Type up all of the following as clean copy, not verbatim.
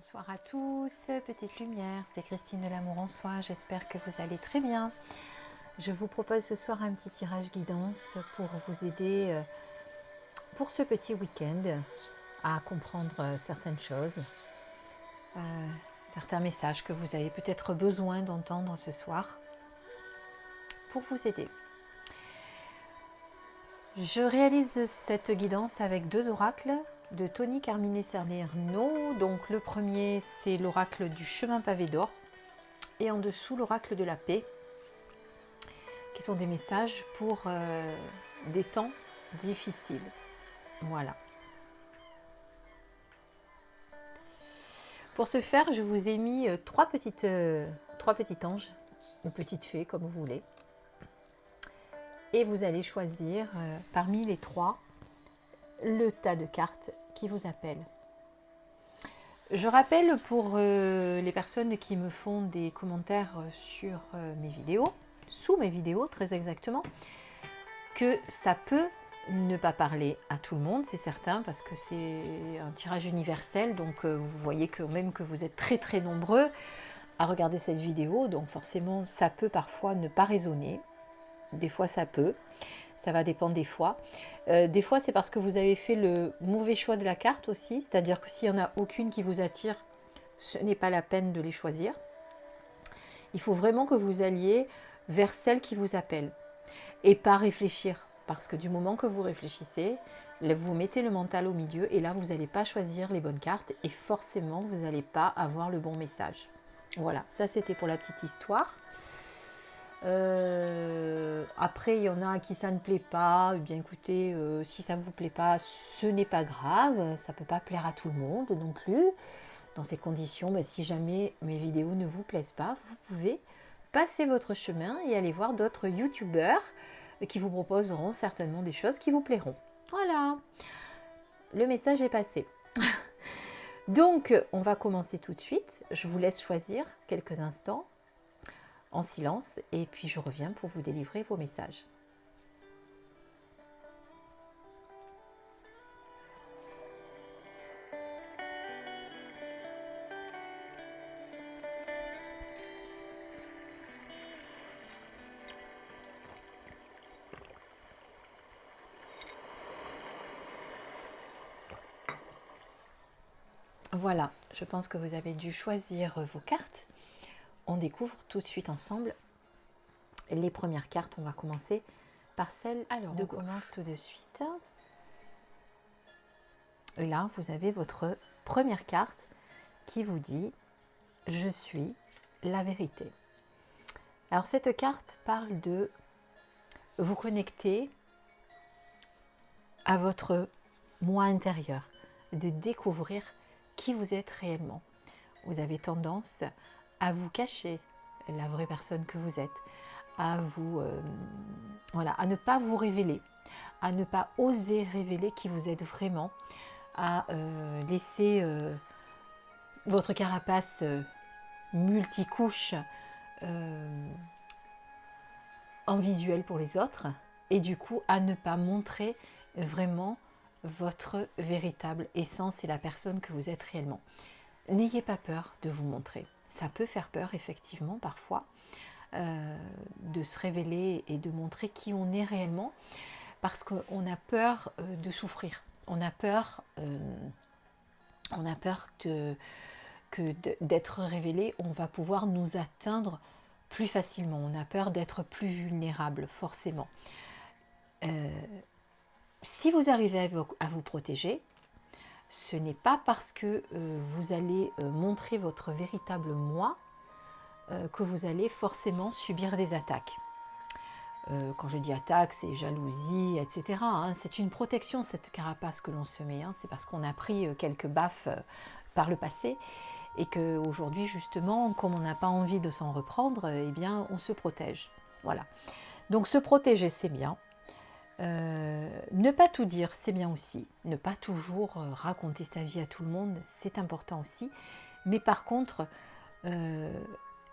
Bonsoir à tous, petite lumière, c'est Christine de l'Amour en Soi, j'espère que vous allez très bien. Je vous propose ce soir un petit tirage guidance pour vous aider pour ce petit week-end à comprendre certaines choses, certains messages que vous avez peut-être besoin d'entendre ce soir pour vous aider. Je réalise cette guidance avec deux oracles de Tony Carmine Salerno. Donc le premier, c'est l'oracle du chemin pavé d'or et en dessous l'oracle de la paix, qui sont des messages pour des temps difficiles. Voilà. Pour ce faire, je vous ai mis trois petits anges ou petites fées, comme vous voulez. Et vous allez choisir parmi les trois le tas de cartes qui vous appelle. Je rappelle pour les personnes qui me font des commentaires sur mes vidéos, sous mes vidéos très exactement, que ça peut ne pas parler à tout le monde, c'est certain, parce que c'est un tirage universel, donc vous voyez que même que vous êtes très très nombreux à regarder cette vidéo, donc forcément ça peut parfois ne pas résonner, des fois ça peut, ça va dépendre des fois. Des fois c'est parce que vous avez fait le mauvais choix de la carte aussi, c'est-à-dire que s'il n'y en a aucune qui vous attire, ce n'est pas la peine de les choisir. Il faut vraiment que vous alliez vers celle qui vous appelle et pas réfléchir, parce que du moment que vous réfléchissez, vous mettez le mental au milieu et là vous n'allez pas choisir les bonnes cartes et forcément vous n'allez pas avoir le bon message. Voilà, ça c'était pour la petite histoire. Après, il y en a à qui ça ne plaît pas. Eh bien écoutez, si ça ne vous plaît pas, ce n'est pas grave. Ça ne peut pas plaire à tout le monde non plus. Dans ces conditions, si jamais mes vidéos ne vous plaisent pas, vous pouvez passer votre chemin et aller voir d'autres youtubeurs qui vous proposeront certainement des choses qui vous plairont. Voilà, le message est passé. Donc, on va commencer tout de suite. Je vous laisse choisir quelques instants en silence et puis je reviens pour vous délivrer vos messages. Voilà, je pense que vous avez dû choisir vos cartes. On découvre tout de suite ensemble les premières cartes. On va commencer par celle de gauche. On commence tout de suite. Et là, vous avez votre première carte qui vous dit « Je suis la vérité ». Alors, cette carte parle de vous connecter à votre moi intérieur, de découvrir qui vous êtes réellement. Vous avez tendance à vous cacher la vraie personne que vous êtes, à vous, à ne pas vous révéler, à ne pas oser révéler qui vous êtes vraiment, à laisser votre carapace multicouche en visuel pour les autres, et du coup à ne pas montrer vraiment votre véritable essence et la personne que vous êtes réellement. N'ayez pas peur de vous montrer. Ça peut faire peur effectivement parfois de se révéler et de montrer qui on est réellement, parce qu'on a peur de souffrir. On a peur d'être révélé, on va pouvoir nous atteindre plus facilement. On a peur d'être plus vulnérable, forcément. Si vous arrivez à vous protéger, ce n'est pas parce que vous allez montrer votre véritable moi que vous allez forcément subir des attaques. Quand je dis attaque, c'est jalousie, etc. C'est une protection, cette carapace que l'on se met. C'est parce qu'on a pris quelques baffes par le passé et qu'aujourd'hui, justement, comme on n'a pas envie de s'en reprendre, eh bien, on se protège. Voilà. Donc, se protéger, c'est bien. Ne pas tout dire, c'est bien aussi. Ne pas toujours raconter sa vie à tout le monde, c'est important aussi. Mais par contre,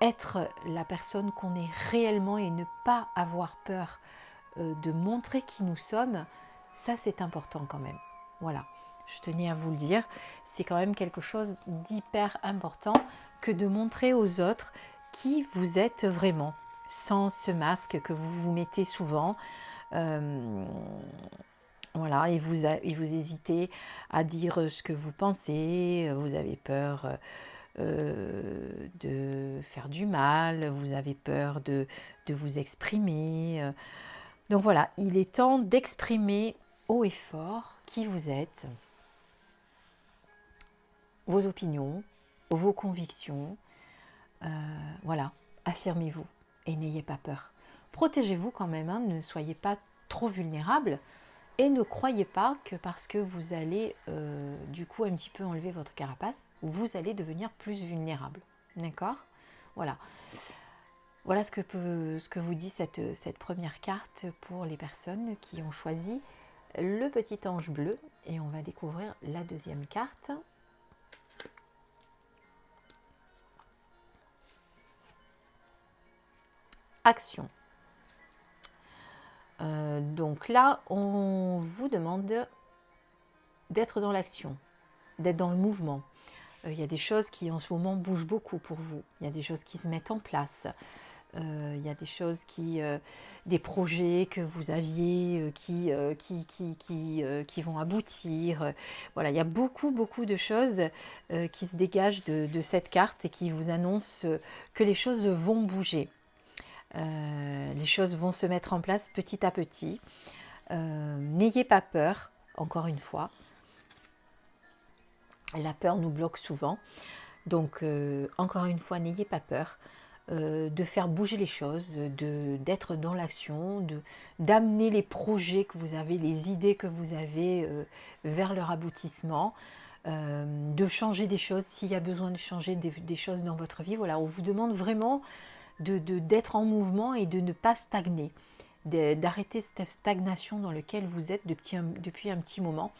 être la personne qu'on est réellement et ne pas avoir peur de montrer qui nous sommes, ça c'est important quand même. Voilà. je tenais à vous le dire. C'est quand même quelque chose d'hyper important que de montrer aux autres qui vous êtes vraiment, sans ce masque que vous vous mettez souvent. Voilà, et vous hésitez à dire ce que vous pensez, vous avez peur de faire du mal, vous avez peur de vous exprimer. Donc voilà, il est temps d'exprimer haut et fort qui vous êtes, vos opinions, vos convictions. Voilà, affirmez-vous et n'ayez pas peur. Protégez-vous quand même, hein, ne soyez pas trop vulnérable et ne croyez pas que parce que vous allez du coup un petit peu enlever votre carapace, vous allez devenir plus vulnérable. D'accord ? Voilà. Voilà ce que vous dit cette première carte pour les personnes qui ont choisi le petit ange bleu. Et on va découvrir la deuxième carte. Action. Donc là, on vous demande d'être dans l'action, d'être dans le mouvement. Il y a des choses qui en ce moment bougent beaucoup pour vous. Il y a des choses qui se mettent en place. Il y a des choses des projets que vous aviez qui vont aboutir. Voilà, il y a beaucoup de choses qui se dégagent de cette carte et qui vous annoncent que les choses vont bouger. Les choses vont se mettre en place petit à petit. N'ayez pas peur, encore une fois. La peur nous bloque souvent. Donc, encore une fois, n'ayez pas peur de faire bouger les choses, d'être dans l'action, d'amener les projets que vous avez, les idées que vous avez vers leur aboutissement, de changer des choses s'il y a besoin de changer des choses dans votre vie. Voilà, on vous demande vraiment d'être en mouvement et de ne pas stagner, d'arrêter cette stagnation dans laquelle vous êtes depuis un petit moment.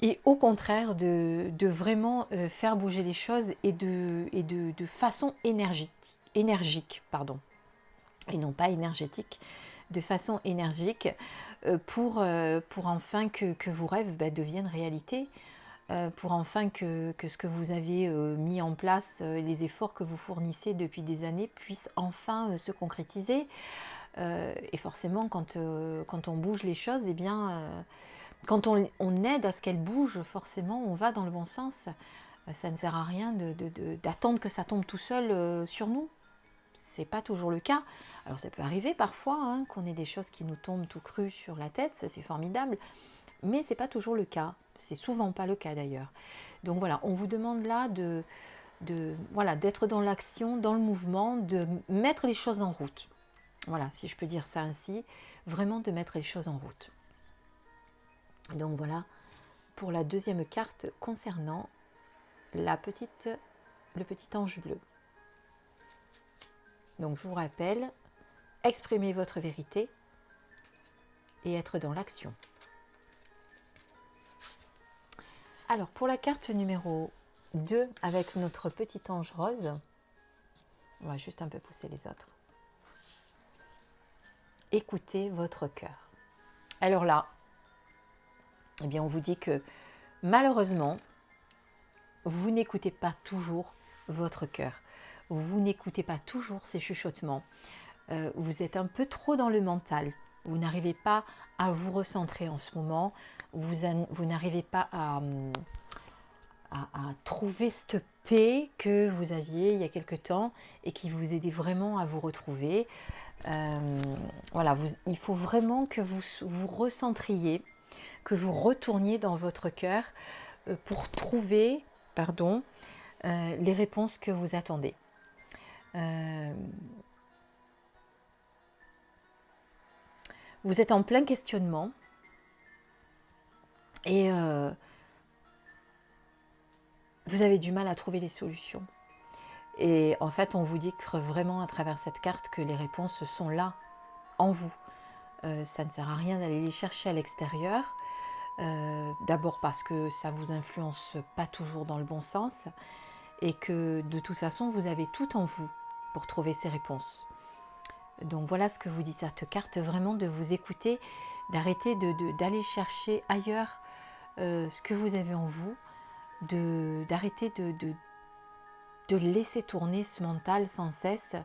Et au contraire, de vraiment faire bouger les choses et de façon énergique, pardon, et non pas énergétique, de façon énergique pour enfin que vos rêves deviennent réalité, pour enfin que ce que vous avez mis en place, les efforts que vous fournissez depuis des années puissent enfin se concrétiser. Et forcément, quand on bouge les choses, eh bien, quand on aide à ce qu'elles bougent, forcément, on va dans le bon sens. Ça ne sert à rien d'attendre que ça tombe tout seul sur nous. C'est pas toujours le cas. Alors ça peut arriver parfois hein, qu'on ait des choses qui nous tombent tout cru sur la tête, ça c'est formidable, mais c'est pas toujours le cas. C'est souvent pas le cas d'ailleurs. Donc voilà, on vous demande là d'être dans l'action, dans le mouvement, de mettre les choses en route. Voilà, si je peux dire ça ainsi, vraiment de mettre les choses en route. Donc voilà pour la deuxième carte concernant le petit ange bleu. Donc je vous rappelle, exprimez votre vérité et être dans l'action. Alors pour la carte numéro 2 avec notre petit ange rose, on va juste un peu pousser les autres. Écoutez votre cœur. Alors là, eh bien on vous dit que malheureusement, vous n'écoutez pas toujours votre cœur. Vous n'écoutez pas toujours ces chuchotements. Vous êtes un peu trop dans le mental. Vous n'arrivez pas à vous recentrer en ce moment. Vous n'arrivez pas à trouver cette paix que vous aviez il y a quelque temps et qui vous aidait vraiment à vous retrouver. Voilà, il faut vraiment que vous vous recentriez, que vous retourniez dans votre cœur pour trouver, les réponses que vous attendez. Vous êtes en plein questionnement et vous avez du mal à trouver les solutions. Et en fait, on vous dit que vraiment à travers cette carte que les réponses sont là, en vous. Ça ne sert à rien d'aller les chercher à l'extérieur. D'abord parce que ça ne vous influence pas toujours dans le bon sens et que de toute façon, vous avez tout en vous pour trouver ces réponses. Donc voilà ce que vous dit cette carte, vraiment de vous écouter, d'arrêter d'aller chercher ailleurs ce que vous avez en vous, d'arrêter de laisser tourner ce mental sans cesse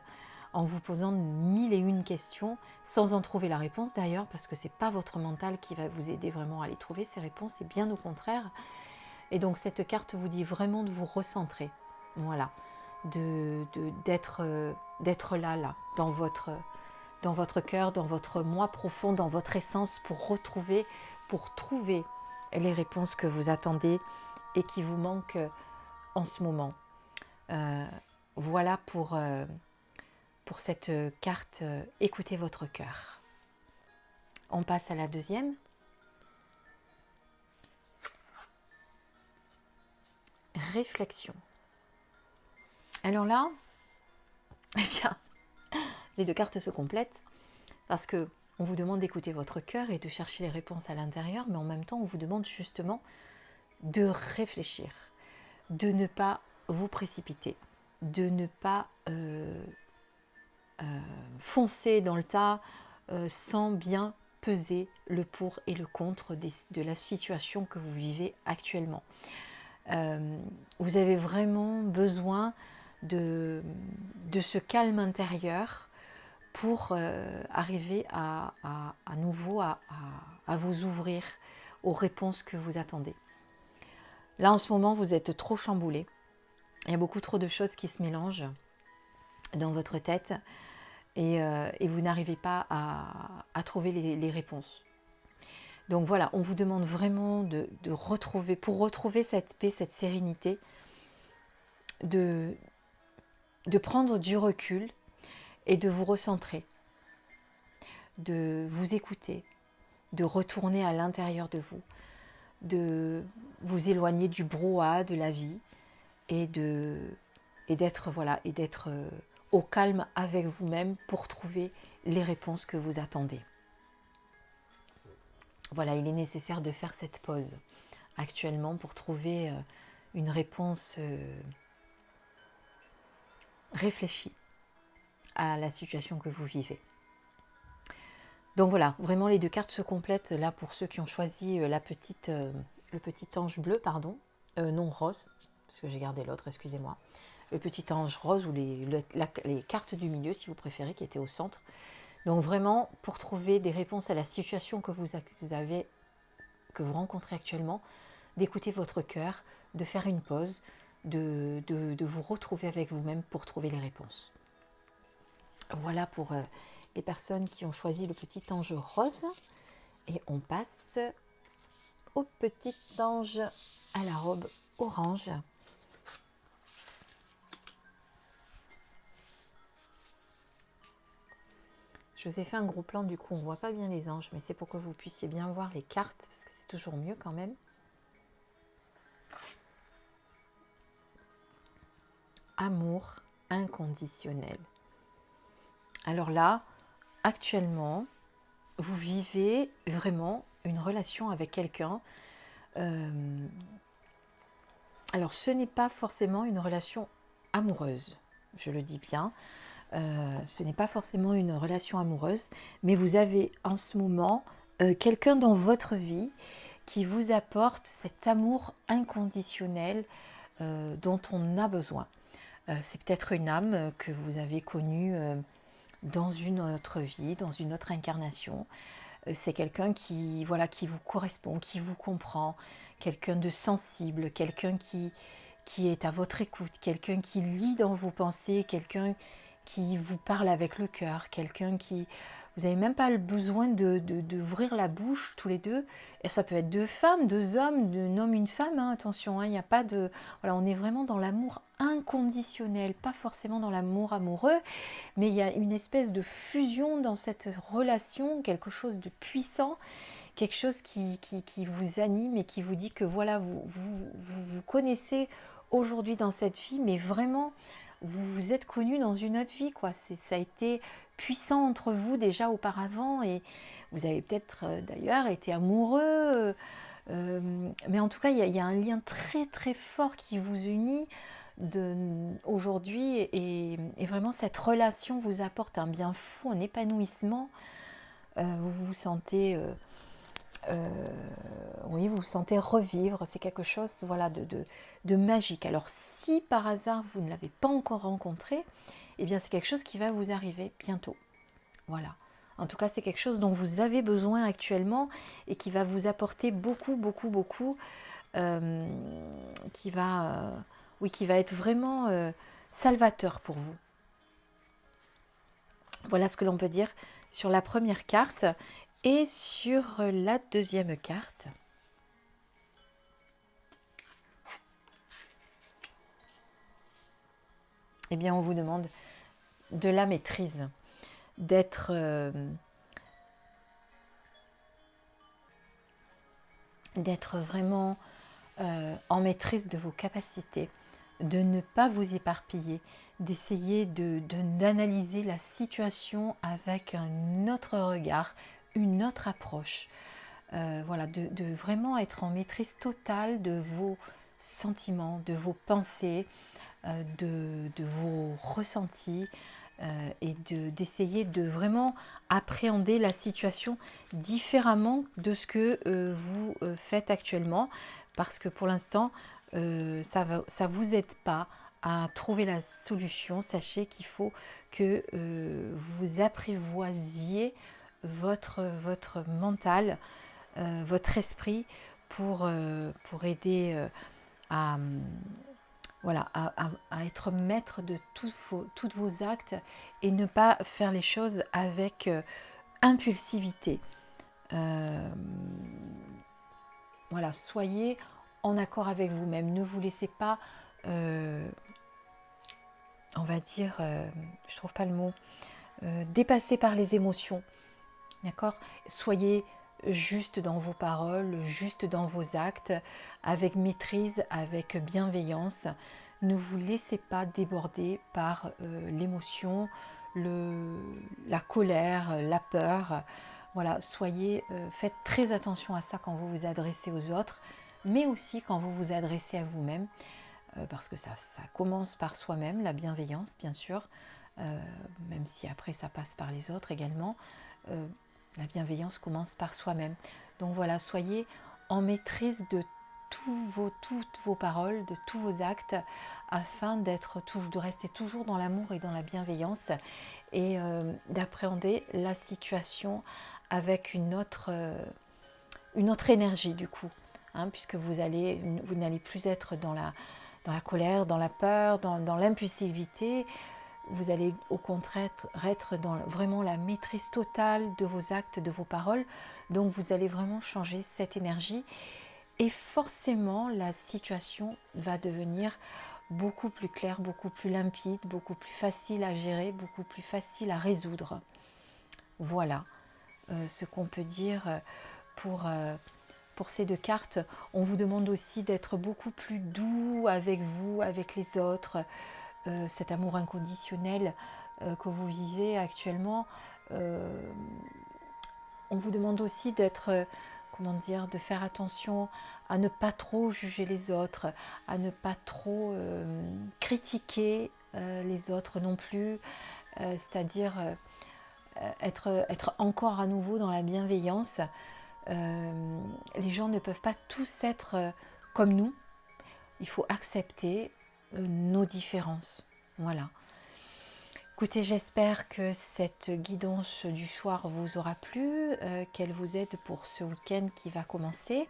en vous posant 1001 questions sans en trouver la réponse d'ailleurs, parce que ce n'est pas votre mental qui va vous aider vraiment à les trouver, ces réponses, c'est bien au contraire. Et donc cette carte vous dit vraiment de vous recentrer, voilà, d'être là, dans votre cœur, dans votre moi profond, dans votre essence, pour trouver les réponses que vous attendez et qui vous manquent en ce moment. Voilà pour cette carte écoutez votre cœur. On passe à la deuxième. Réflexion. Alors là, eh bien, les deux cartes se complètent parce que on vous demande d'écouter votre cœur et de chercher les réponses à l'intérieur, mais en même temps, on vous demande justement de réfléchir, de ne pas vous précipiter, de ne pas foncer dans le tas sans bien peser le pour et le contre de la situation que vous vivez actuellement. Vous avez vraiment besoin de ce calme intérieur pour arriver à nouveau à vous ouvrir aux réponses que vous attendez. Là, en ce moment, vous êtes trop chamboulé. Il y a beaucoup trop de choses qui se mélangent dans votre tête et vous n'arrivez pas à trouver les réponses. Donc voilà, on vous demande vraiment de retrouver cette paix, cette sérénité, de prendre du recul et de vous recentrer, de vous écouter, de retourner à l'intérieur de vous, de vous éloigner du brouhaha de la vie et d'être au calme avec vous-même pour trouver les réponses que vous attendez. Voilà, il est nécessaire de faire cette pause actuellement pour trouver une réponse réfléchie à la situation que vous vivez. Donc voilà, vraiment les deux cartes se complètent là pour ceux qui ont choisi le petit ange bleu, non rose, parce que j'ai gardé l'autre, excusez-moi. Le petit ange rose ou les cartes du milieu si vous préférez, qui étaient au centre. Donc vraiment, pour trouver des réponses à la situation que vous rencontrez actuellement, d'écouter votre cœur, de faire une pause, de vous retrouver avec vous-même pour trouver les réponses. Voilà pour les personnes qui ont choisi le petit ange rose. Et on passe au petit ange à la robe orange. Je vous ai fait un gros plan, du coup on ne voit pas bien les anges, mais c'est pour que vous puissiez bien voir les cartes, parce que c'est toujours mieux quand même. Amour inconditionnel. Alors là, actuellement, vous vivez vraiment une relation avec quelqu'un. Alors ce n'est pas forcément une relation amoureuse, je le dis bien. Ce n'est pas forcément une relation amoureuse, mais vous avez en ce moment quelqu'un dans votre vie qui vous apporte cet amour inconditionnel dont on a besoin. C'est peut-être une âme que vous avez connue dans une autre vie, dans une autre incarnation. C'est quelqu'un qui vous correspond, qui vous comprend, quelqu'un de sensible, quelqu'un qui est à votre écoute, quelqu'un qui lit dans vos pensées, quelqu'un qui vous parle avec le cœur, quelqu'un qui... Vous n'avez même pas le besoin d'ouvrir la bouche tous les deux. Et ça peut être deux femmes, deux hommes, un homme, une femme, hein, attention, il n'y a pas de... Voilà, on est vraiment dans l'amour inconditionnel, pas forcément dans l'amour amoureux, mais il y a une espèce de fusion dans cette relation, quelque chose de puissant, quelque chose qui vous anime et qui vous dit que voilà, vous connaissez aujourd'hui dans cette vie, mais vraiment... Vous vous êtes connus dans une autre vie, quoi. Ça a été puissant entre vous déjà auparavant et vous avez peut-être d'ailleurs été amoureux. Mais en tout cas, il y a un lien très très fort qui vous unit aujourd'hui et vraiment cette relation vous apporte un bien fou, un épanouissement. Vous vous sentez oui, vous vous sentez revivre, c'est quelque chose voilà, de magique. Alors si par hasard vous ne l'avez pas encore rencontré, eh bien c'est quelque chose qui va vous arriver bientôt. Voilà. En tout cas, c'est quelque chose dont vous avez besoin actuellement et qui va vous apporter beaucoup, beaucoup, beaucoup, qui va être vraiment salvateur pour vous. Voilà ce que l'on peut dire sur la première carte et sur la deuxième carte. Eh bien, on vous demande de la maîtrise, d'être vraiment en maîtrise de vos capacités, de ne pas vous éparpiller, d'essayer d'analyser la situation avec un autre regard, une autre approche. Voilà, de vraiment être en maîtrise totale de vos sentiments, de vos pensées, de vos ressentis et d'essayer de vraiment appréhender la situation différemment de ce que vous faites actuellement, parce que pour l'instant, ça ne vous aide pas à trouver la solution. Sachez qu'il faut que vous apprivoisiez votre mental, votre esprit pour aider à, voilà, à être maître de tous vos actes et ne pas faire les choses avec impulsivité. Voilà, soyez en accord avec vous-même. Ne vous laissez pas, on va dire, je trouve pas le mot, dépasser par les émotions. D'accord ? Soyez juste dans vos paroles, juste dans vos actes, avec maîtrise, avec bienveillance. Ne vous laissez pas déborder par l'émotion, la colère, la peur. Voilà, faites très attention à ça quand vous vous adressez aux autres, mais aussi quand vous vous adressez à vous-même, parce que ça commence par soi-même, la bienveillance, bien sûr, même si après ça passe par les autres également. La bienveillance commence par soi-même. Donc voilà, soyez en maîtrise de toutes vos paroles, de tous vos actes, afin de rester toujours dans l'amour et dans la bienveillance et d'appréhender la situation avec une autre énergie du coup, hein, puisque vous n'allez plus être dans la colère, dans la peur, dans l'impulsivité. Vous allez au contraire être dans vraiment la maîtrise totale de vos actes, de vos paroles. Donc vous allez vraiment changer cette énergie et forcément la situation va devenir beaucoup plus claire, beaucoup plus limpide, beaucoup plus facile à gérer, beaucoup plus facile à résoudre. Voilà ce qu'on peut dire pour ces deux cartes. On vous demande aussi d'être beaucoup plus doux avec vous, avec les autres. Cet amour inconditionnel que vous vivez actuellement, on vous demande aussi de faire attention à ne pas trop juger les autres, à ne pas trop critiquer les autres non plus, c'est-à-dire être encore à nouveau dans la bienveillance. Les gens ne peuvent pas tous être comme nous. Il faut accepter nos différences. Voilà. Écoutez, j'espère que cette guidance du soir vous aura plu, qu'elle vous aide pour ce week-end qui va commencer.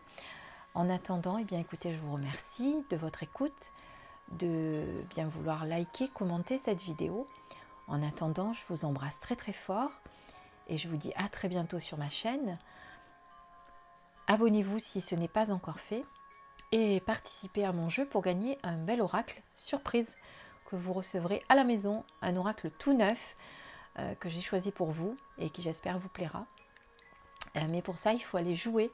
En attendant, eh bien, écoutez, je vous remercie de votre écoute, de bien vouloir liker, commenter cette vidéo. En attendant, je vous embrasse très très fort et je vous dis à très bientôt sur ma chaîne. Abonnez-vous si ce n'est pas encore fait et participez à mon jeu pour gagner un bel oracle surprise que vous recevrez à la maison, un oracle tout neuf que j'ai choisi pour vous et qui j'espère vous plaira. Mais pour ça, il faut aller jouer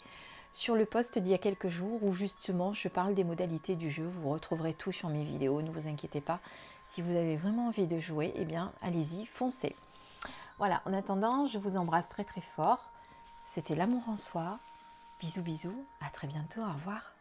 sur le post d'il y a quelques jours où justement je parle des modalités du jeu. Vous retrouverez tout sur mes vidéos, ne vous inquiétez pas. Si vous avez vraiment envie de jouer, eh bien allez-y, foncez. Voilà, en attendant, je vous embrasse très très fort. C'était l'amour en soi. Bisous bisous, à très bientôt, au revoir.